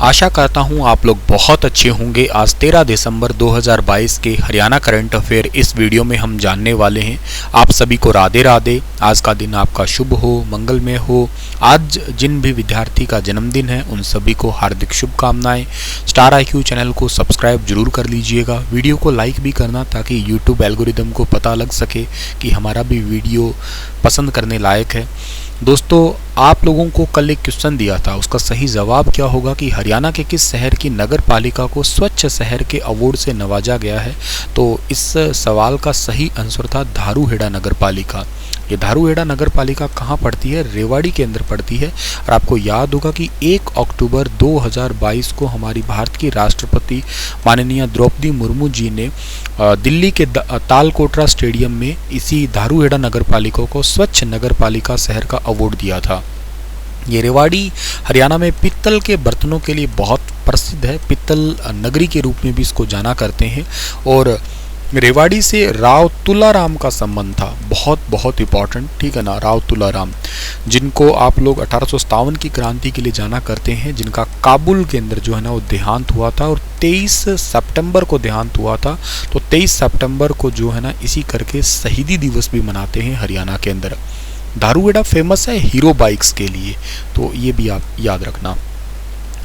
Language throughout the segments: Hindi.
आशा करता हूँ आप लोग बहुत अच्छे होंगे। आज 13 दिसंबर 2022 के हरियाणा करंट अफेयर इस वीडियो में हम जानने वाले हैं। आप सभी को राधे राधे। आज का दिन आपका शुभ हो, मंगलमय हो। आज जिन भी विद्यार्थी का जन्मदिन है उन सभी को हार्दिक शुभकामनाएं। स्टार IQ चैनल को सब्सक्राइब जरूर कर लीजिएगा, वीडियो को लाइक भी करना ताकि यूट्यूब एल्गोरिदम को पता लग सके कि हमारा भी वीडियो पसंद करने लायक है। दोस्तों, आप लोगों को कल एक क्वेश्चन दिया था, उसका सही जवाब क्या होगा कि हरियाणा के किस शहर की नगर पालिका को स्वच्छ शहर के अवार्ड से नवाजा गया है। तो इस सवाल का सही आंसर था धारूहेड़ा नगर पालिका। ये धारूहेड़ा नगर पालिका कहाँ पड़ती है? रेवाड़ी के अंदर पड़ती है। और आपको याद होगा कि 1 अक्टूबर 2022 को हमारी भारत की राष्ट्रपति माननीय द्रौपदी मुर्मू जी ने दिल्ली के तालकोटरा स्टेडियम में इसी धारूहेड़ा नगर पालिका को स्वच्छ नगर पालिका शहर का अवार्ड दिया था। ये रेवाड़ी हरियाणा में पित्तल के बर्तनों के लिए बहुत प्रसिद्ध है, पित्तल नगरी के रूप में भी इसको जाना करते हैं। और रेवाड़ी से राव तुलाराम का संबंध था, बहुत इंपॉर्टेंट, ठीक है ना। राव तुलाराम, जिनको आप लोग 1857 की क्रांति के लिए जाना करते हैं, जिनका काबुल के अंदर जो है ना वो देहांत हुआ था और 23 सितंबर को देहांत हुआ था। तो 23 सितंबर को जो है ना इसी करके शहीदी दिवस भी मनाते हैं हरियाणा के अंदर। धारूहेड़ा फेमस है हीरो बाइक्स के लिए, तो ये भी आप याद रखना।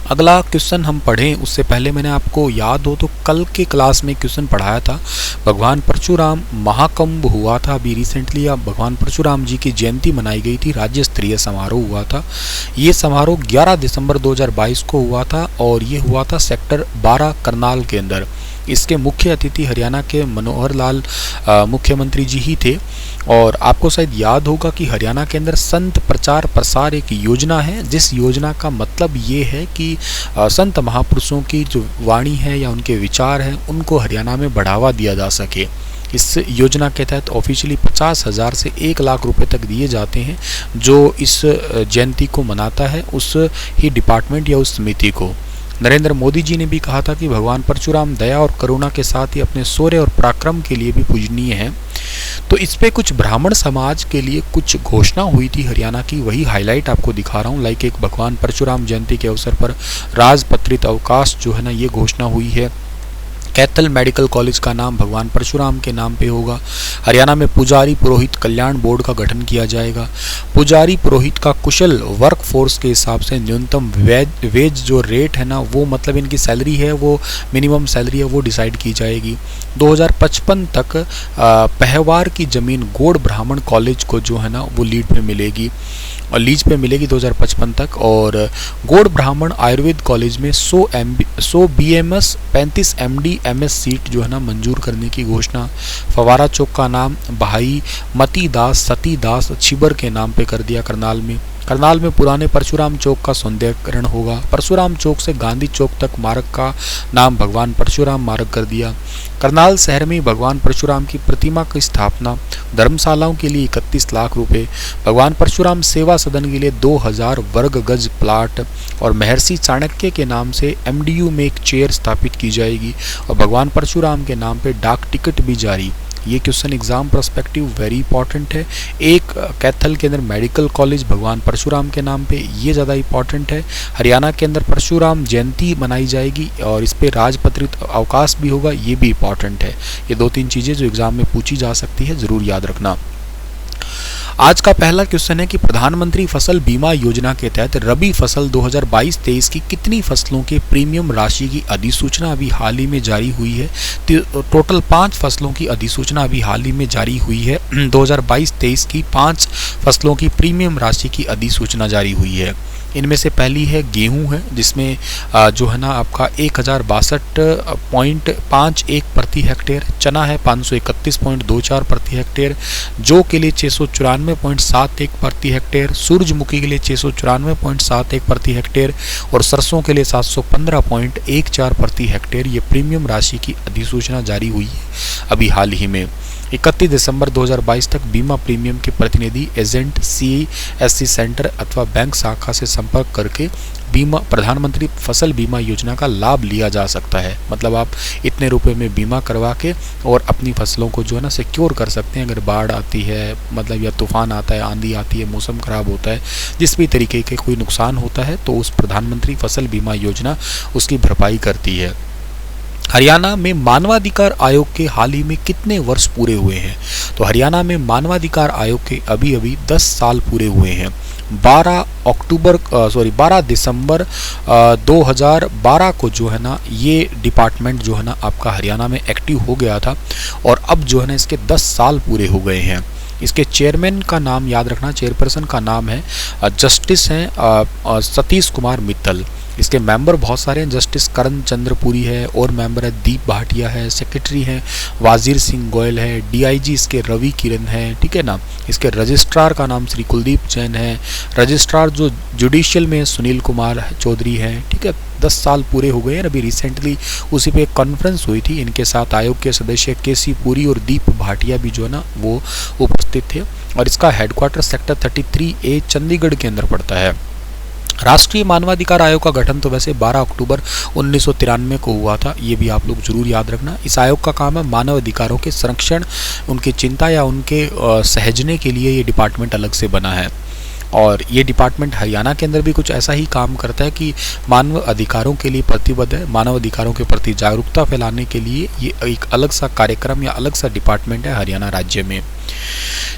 अगला क्वेश्चन हम पढ़ें उससे पहले मैंने आपको याद हो तो कल के क्लास में क्वेश्चन पढ़ाया था। भगवान परशुराम महाकुंभ हुआ था अभी रिसेंटली। भगवान परशुराम जी की जयंती मनाई गई थी, राज्य स्तरीय समारोह हुआ था। ये समारोह 11 दिसंबर 2022 को हुआ था और ये हुआ था सेक्टर 12 करनाल के अंदर। इसके मुख्य अतिथि हरियाणा के मनोहर लाल मुख्यमंत्री जी ही थे। और आपको शायद याद होगा कि हरियाणा के अंदर संत प्रचार प्रसार एक योजना है, जिस योजना का मतलब ये है कि संत महापुरुषों की जो वाणी है या उनके विचार हैं उनको हरियाणा में बढ़ावा दिया जा सके। इस योजना के तहत ऑफिशियली 50,000 से 1 लाख रुपए तक दिए जाते हैं जो इस जयंती को मनाता है उस ही डिपार्टमेंट या उस समिति को। नरेंद्र मोदी जी ने भी कहा था कि भगवान परशुराम दया और करुणा के साथ ही अपने शौर्य और पराक्रम के लिए भी पूजनीय हैं। तो इस पे कुछ ब्राह्मण समाज के लिए कुछ घोषणा हुई थी हरियाणा की, वही हाईलाइट आपको दिखा रहा हूँ। लाइक एक भगवान परशुराम जयंती के अवसर पर राजपत्रित अवकाश जो है ना ये घोषणा हुई है। कैथल मेडिकल कॉलेज का नाम भगवान परशुराम के नाम पे होगा। हरियाणा में पुजारी पुरोहित कल्याण बोर्ड का गठन किया जाएगा। पुजारी पुरोहित का कुशल वर्क फोर्स के हिसाब से न्यूनतम वेज जो रेट है ना वो मतलब इनकी सैलरी है वो मिनिमम सैलरी है वो डिसाइड की जाएगी। 2055 तक पहवार की जमीन गौड़ ब्राह्मण कॉलेज को जो है ना वो लीज पे मिलेगी 2055 तक। और गौड़ ब्राह्मण आयुर्वेद कॉलेज में 100 BMS 35 MD MS सीट जो है ना मंजूर करने की घोषणा। फवारा चौक का नाम भाई मती दास सती दास छिबर के नाम पे कर दिया करनाल में पुराने परशुराम चौक का सौंदर्यीकरण होगा। परशुराम चौक से गांधी चौक तक मार्ग का नाम भगवान परशुराम मार्ग कर दिया। करनाल शहर में भगवान परशुराम की प्रतिमा की स्थापना। धर्मशालाओं के लिए 31 लाख रुपए। भगवान परशुराम सेवा सदन के लिए 2000 वर्ग गज प्लाट। और महर्षि चाणक्य के नाम से MDU में एक चेयर स्थापित की जाएगी और भगवान परशुराम के नाम पे डाक टिकट भी जारी। ये question exam perspective very important है। एक कैथल के अंदर मेडिकल कॉलेज भगवान परशुराम के नाम पे, ये ज़्यादा इंपॉर्टेंट है। हरियाणा के अंदर परशुराम जयंती मनाई जाएगी और इस पे राजपत्रित अवकाश भी होगा, ये भी इंपॉर्टेंट है। ये 2-3 चीज़ें जो एग्जाम में पूछी जा सकती है, ज़रूर याद रखना। आज का पहला क्वेश्चन है कि प्रधानमंत्री फसल बीमा योजना के तहत रबी फसल 2022-23 की कितनी फसलों के प्रीमियम राशि की अधिसूचना अभी हाल ही में जारी हुई है। टोटल 5 फसलों की अधिसूचना अभी हाल ही में जारी हुई है। 2022-23 की 5 फसलों की प्रीमियम राशि की अधिसूचना जारी हुई है। इनमें से पहली है गेहूं है, जिसमें जो है ना आपका 1062.51 प्रति हेक्टेयर। चना है 531.24 प्रति हेक्टेयर। जौ के लिए 694.71 प्रति हेक्टेयर। सूरजमुखी के लिए 694.71 प्रति हेक्टेयर और सरसों के लिए 715.14 प्रति हेक्टेयर। ये प्रीमियम राशि की अधिसूचना जारी हुई है अभी हाल ही में। 31 दिसंबर 2022 तक बीमा प्रीमियम के प्रतिनिधि एजेंट CSC सेंटर अथवा बैंक शाखा से संपर्क करके बीमा प्रधानमंत्री फसल बीमा योजना का लाभ लिया जा सकता है। मतलब आप इतने रुपए में बीमा करवा के और अपनी फसलों को जो है ना सिक्योर कर सकते हैं। अगर बाढ़ आती है, मतलब या तूफान आता है, आंधी आती है, मौसम खराब होता है, जिस भी तरीके के कोई नुकसान होता है तो उस प्रधानमंत्री फसल बीमा योजना उसकी भरपाई करती है। हरियाणा में मानवाधिकार आयोग के हाल ही में कितने वर्ष पूरे हुए हैं? तो हरियाणा में मानवाधिकार आयोग के अभी 10 साल पूरे हुए हैं। 12 दिसंबर 2012 को जो है ना ये डिपार्टमेंट जो है ना आपका हरियाणा में एक्टिव हो गया था और अब जो है ना इसके 10 साल पूरे हो गए हैं। इसके चेयरमैन का नाम याद रखना, चेयरपर्सन का नाम है जस्टिस हैं सतीश कुमार मित्तल। इसके मेंबर बहुत सारे हैं, जस्टिस करण चंद्रपुरी है और मेंबर है दीप भाटिया है, सेक्रेटरी हैं वाजीर सिंह गोयल है, डीआईजी इसके रवि किरण है, ठीक है ना। इसके रजिस्ट्रार का नाम श्री कुलदीप जैन है, रजिस्ट्रार जो जुडिशियल में सुनील कुमार चौधरी है, ठीक है। 10 साल पूरे हो गए हैं। अभी रिसेंटली उसी पे एक कॉन्फ्रेंस हुई थी, इनके साथ आयोग के सदस्य केसी पुरी और दीप भाटिया भी जो है ना वो उपस्थित थे और इसका हेडक्वार्टर सेक्टर 33A चंडीगढ़ के अंदर पड़ता है। राष्ट्रीय मानवाधिकार आयोग का गठन तो वैसे 12 अक्टूबर 1993 को हुआ था, ये भी आप लोग जरूर याद रखना। इस आयोग का काम है मानव अधिकारों के संरक्षण, उनकी चिंता या उनके सहेजने के लिए ये डिपार्टमेंट अलग से बना है। और ये डिपार्टमेंट हरियाणा के अंदर भी कुछ ऐसा ही काम करता है कि मानव अधिकारों के लिए प्रतिबद्ध है, मानव अधिकारों के प्रति जागरूकता फैलाने के लिए ये एक अलग सा कार्यक्रम या अलग सा डिपार्टमेंट है हरियाणा राज्य में।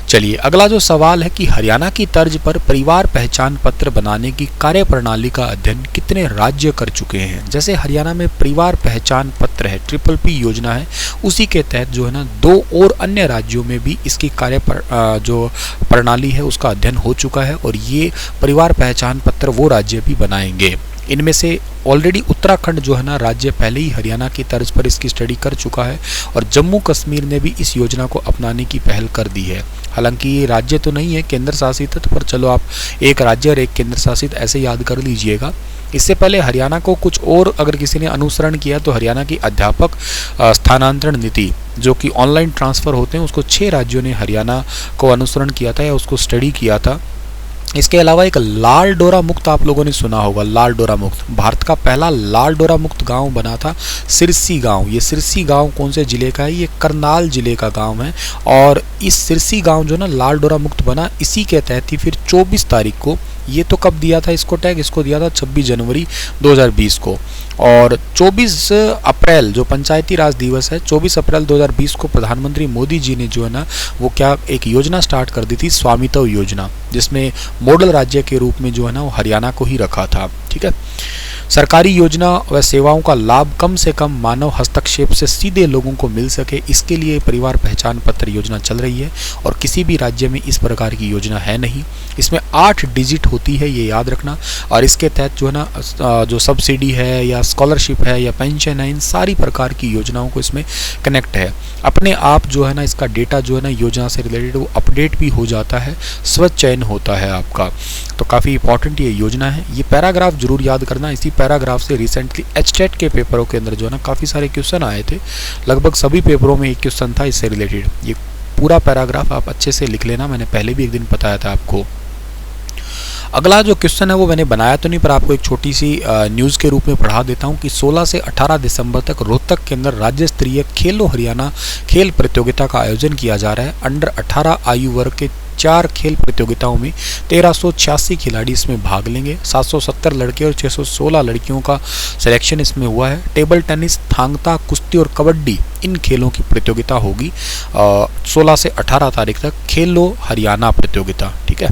चलिए अगला जो सवाल है कि हरियाणा की तर्ज पर परिवार पहचान पत्र बनाने की कार्यप्रणाली का अध्ययन कितने राज्य कर चुके हैं? जैसे हरियाणा में परिवार पहचान पत्र है, PPP योजना है, उसी के तहत जो है ना 2 और अन्य राज्यों में भी इसकी जो प्रणाली है उसका अध्ययन हो चुका है और ये परिवार पहचान पत्र वो राज्य भी बनाएंगे। इनमें से ऑलरेडी उत्तराखंड जो है ना राज्य पहले ही हरियाणा की तर्ज पर इसकी स्टडी कर चुका है और जम्मू कश्मीर ने भी इस योजना को अपनाने की पहल कर दी है। हालांकि ये राज्य तो नहीं है, केंद्र शासित है, पर चलो आप एक राज्य और एक केंद्र शासित ऐसे याद कर लीजिएगा। इससे पहले हरियाणा को कुछ और अगर किसी ने अनुसरण किया तो हरियाणा की अध्यापक स्थानांतरण नीति जो कि ऑनलाइन ट्रांसफ़र होते हैं उसको 6 राज्यों ने हरियाणा को अनुसरण किया था या उसको स्टडी किया था। इसके अलावा एक लाल डोरा मुक्त आप लोगों ने सुना होगा, लाल डोरा मुक्त भारत का पहला लाल डोरा मुक्त गांव बना था सिरसी गांव। ये सिरसी गांव कौन से जिले का है? ये करनाल जिले का गांव है और इस सिरसी गांव जो ना लाल डोरा मुक्त बना, इसी के तहत ही फिर 24 तारीख को, ये तो कब दिया था इसको टैग, इसको दिया था 26 जनवरी 2020 को और 24 अप्रैल जो पंचायती राज दिवस है 24 अप्रैल 2020 को प्रधानमंत्री मोदी जी ने जो है ना वो क्या एक योजना स्टार्ट कर दी थी, स्वामित्व योजना, जिसमें मॉडल राज्य के रूप में जो है ना वो हरियाणा को ही रखा था। ठीक है, सरकारी योजना व सेवाओं का लाभ कम से कम मानव हस्तक्षेप से सीधे लोगों को मिल सके, इसके लिए परिवार पहचान पत्र योजना चल रही है और किसी भी राज्य में इस प्रकार की योजना है नहीं। इसमें 8 डिजिट होती है, ये याद रखना, और इसके तहत जो है ना जो सब्सिडी है या स्कॉलरशिप है या पेंशन है, इन सारी प्रकार की योजनाओं को इसमें कनेक्ट है। अपने आप जो है ना इसका डेटा जो है ना योजना से रिलेटेड वो अपडेट भी हो जाता है, स्वचयन होता है आपका, तो काफ़ी इंपॉर्टेंट ये योजना है। ये पैराग्राफ जरूर याद करना, इसी पैराग्राफ से रिसेंटली एचटेट के पेपरों के अंदर जो है ना काफ़ी सारे क्वेश्चन आए थे, लगभग सभी पेपरों में एक क्वेश्चन था इससे रिलेटेड। ये पूरा पैराग्राफ आप अच्छे से लिख लेना, मैंने पहले भी एक दिन बताया था आपको। अगला जो क्वेश्चन है वो मैंने बनाया तो नहीं, पर आपको एक छोटी सी न्यूज़ के रूप में पढ़ा देता हूँ कि 16 से 18 दिसंबर तक रोहतक के अंदर राज्य स्तरीय खेलो हरियाणा खेल प्रतियोगिता का आयोजन किया जा रहा है। अंडर 18 आयु वर्ग के 4 खेल प्रतियोगिताओं में 1386 खिलाड़ी इसमें भाग लेंगे। 770 लड़के और 616 लड़कियों का सिलेक्शन इसमें हुआ है। टेबल टेनिस, थांगता, कुश्ती और कबड्डी इन खेलों की प्रतियोगिता होगी 16 से 18 तारीख तक, खेलो हरियाणा प्रतियोगिता। ठीक है,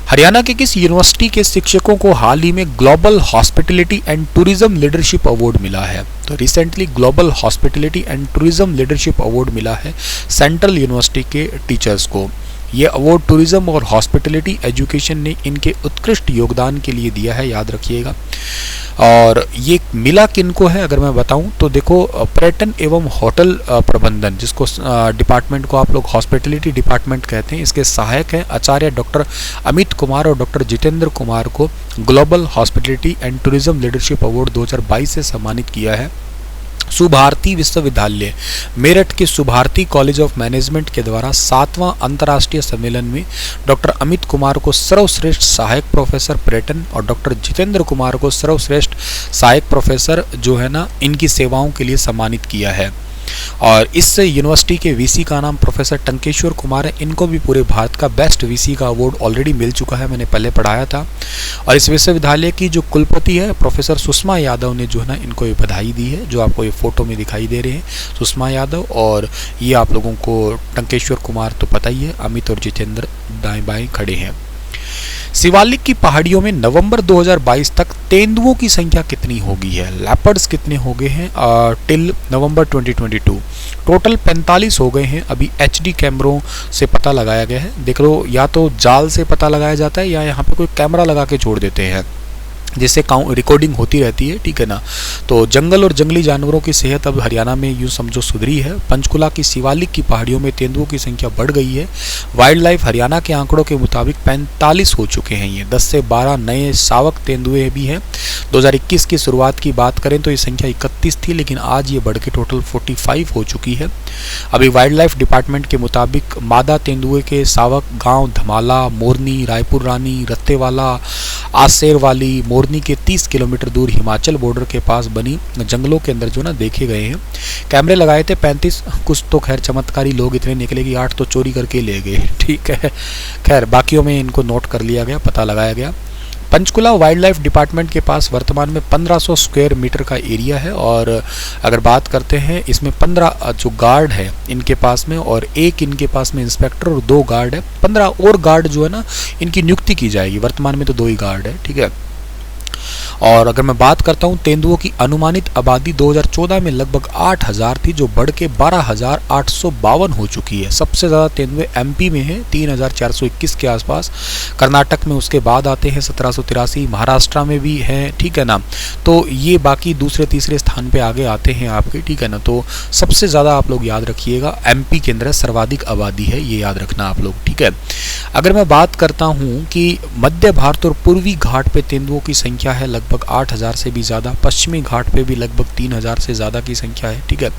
हरियाणा के किस यूनिवर्सिटी के शिक्षकों को हाल ही में global hospitality and tourism leadership award मिला है? तो recently global hospitality and tourism leadership award मिला है सेंट्रल यूनिवर्सिटी के टीचर्स को। ये अवार्ड टूरिज्म और हॉस्पिटैलिटी एजुकेशन ने इनके उत्कृष्ट योगदान के लिए दिया है, याद रखिएगा। और ये मिला किनको है अगर मैं बताऊं तो देखो, पर्यटन एवं होटल प्रबंधन, जिसको डिपार्टमेंट को आप लोग हॉस्पिटैलिटी डिपार्टमेंट कहते हैं, इसके सहायक हैं आचार्य डॉक्टर अमित कुमार और डॉक्टर जितेंद्र कुमार को global hospitality and tourism leadership award 2022 से सम्मानित किया है। सुभारती विश्वविद्यालय मेरठ के सुभारती कॉलेज ऑफ मैनेजमेंट के द्वारा 7वां अंतर्राष्ट्रीय सम्मेलन में डॉक्टर अमित कुमार को सर्वश्रेष्ठ सहायक प्रोफेसर पर्यटन और डॉक्टर जितेंद्र कुमार को सर्वश्रेष्ठ सहायक प्रोफेसर जो है ना इनकी सेवाओं के लिए सम्मानित किया है। और इस यूनिवर्सिटी के वीसी का नाम प्रोफेसर टंकेश्वर कुमार है। इनको भी पूरे भारत का बेस्ट वीसी का अवार्ड ऑलरेडी मिल चुका है, मैंने पहले पढ़ाया था। और इस विश्वविद्यालय की जो कुलपति है प्रोफेसर सुषमा यादव ने जो है ना इनको ये बधाई दी है, जो आपको ये फोटो में दिखाई दे रहे हैं सुषमा यादव। और ये आप लोगों को टंकेश्वर कुमार तो पता ही है, अमित और जितेंद्र दाएं बाएं खड़े हैं। शिवालिक की पहाड़ियों में नवंबर 2022 तक तेंदुओं की संख्या कितनी हो गई है, लेपर्ड्स कितने हो गए हैं टिल नवंबर 2022? टोटल 45 हो गए हैं। अभी HD कैमरों से पता लगाया गया है। देख लो, या तो जाल से पता लगाया जाता है या यहाँ पे कोई कैमरा लगा के छोड़ देते हैं जिससे रिकॉर्डिंग होती रहती है, ठीक है ना। तो जंगल और जंगली जानवरों की सेहत अब हरियाणा में यूँ समझो सुधरी है। पंचकुला की शिवालिक की पहाड़ियों में तेंदुओं की संख्या बढ़ गई है। वाइल्ड लाइफ हरियाणा के आंकड़ों के मुताबिक 45 हो चुके हैं। ये 10 से 12 नए सावक तेंदुए भी हैं। 2021 की शुरुआत की बात करें तो ये संख्या 31 थी, लेकिन आज ये बढ़ के टोटल 45 हो चुकी है। अभी वाइल्ड लाइफ डिपार्टमेंट के मुताबिक मादा तेंदुए के सावक गाँव धमाला, मोरनी, रायपुर रानी, रत्तेवाला, आसेरवाली, मोरनी के 30 किलोमीटर दूर हिमाचल बॉर्डर के पास बनी जंगलों के अंदर जो ना देखे गए हैं। कैमरे लगाए थे 35, कुछ तो खैर चमत्कारी लोग इतने निकले कि 8 तो चोरी करके ले गए, ठीक है। खैर बाकियों में इनको नोट कर लिया गया, पता लगाया गया। पंचकुला वाइल्ड लाइफ डिपार्टमेंट के पास वर्तमान में 1500 स्क्वायर मीटर का एरिया है। और अगर बात करते हैं इसमें 15 जो गार्ड है इनके पास में, और एक इनके पास में इंस्पेक्टर और 2 गार्ड है। 15 और गार्ड जो है ना इनकी नियुक्ति की जाएगी। वर्तमान में तो 2 ही गार्ड है, ठीक है। और अगर मैं बात करता हूँ तेंदुओं की अनुमानित आबादी 2014 में लगभग 8000 थी, जो बढ़ के 12852 हो चुकी है। सबसे ज़्यादा तेंदुए MP में हैं 3421 के आसपास। कर्नाटक में उसके बाद आते हैं 1783, महाराष्ट्र में भी हैं, ठीक है ना। तो ये बाकी दूसरे तीसरे स्थान पे आगे आते हैं आपके, ठीक है ना। तो सबसे ज़्यादा आप लोग याद रखिएगा MP के अंदर सर्वाधिक आबादी है, ये याद रखना आप लोग, ठीक है। अगर मैं बात करता हूँ कि मध्य भारत और पूर्वी घाट पे तेंदुओं की संख्या है लगभग 8000 से भी ज़्यादा। पश्चिमी घाट पे भी लगभग 3000 से ज़्यादा की संख्या है, ठीक है।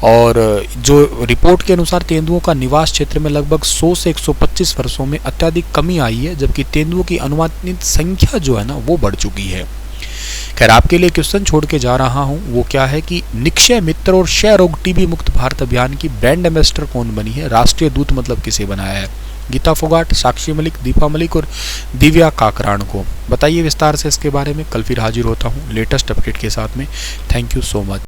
और जो रिपोर्ट के अनुसार तेंदुओं का निवास क्षेत्र में लगभग 100 से 125 वर्षों में अत्यधिक कमी आई है, जबकि तेंदुओं की अनुमानित संख्या जो है ना वो बढ़ चुकी है। खैर आपके लिए क्वेश्चन छोड़ के जा रहा हूँ, वो क्या है कि निक्षय मित्र और क्षय रोग TB मुक्त भारत अभियान की ब्रांड एम्बेसडर कौन बनी है, राष्ट्रीय दूत मतलब किसे बनाया है? गीता फोगाट, साक्षी मलिक, दीपा मलिक और दिव्या काकरान को। बताइए विस्तार से इसके बारे में। कल फिर हाजिर होता हूँ लेटेस्ट अपडेट के साथ में। Thank you so much.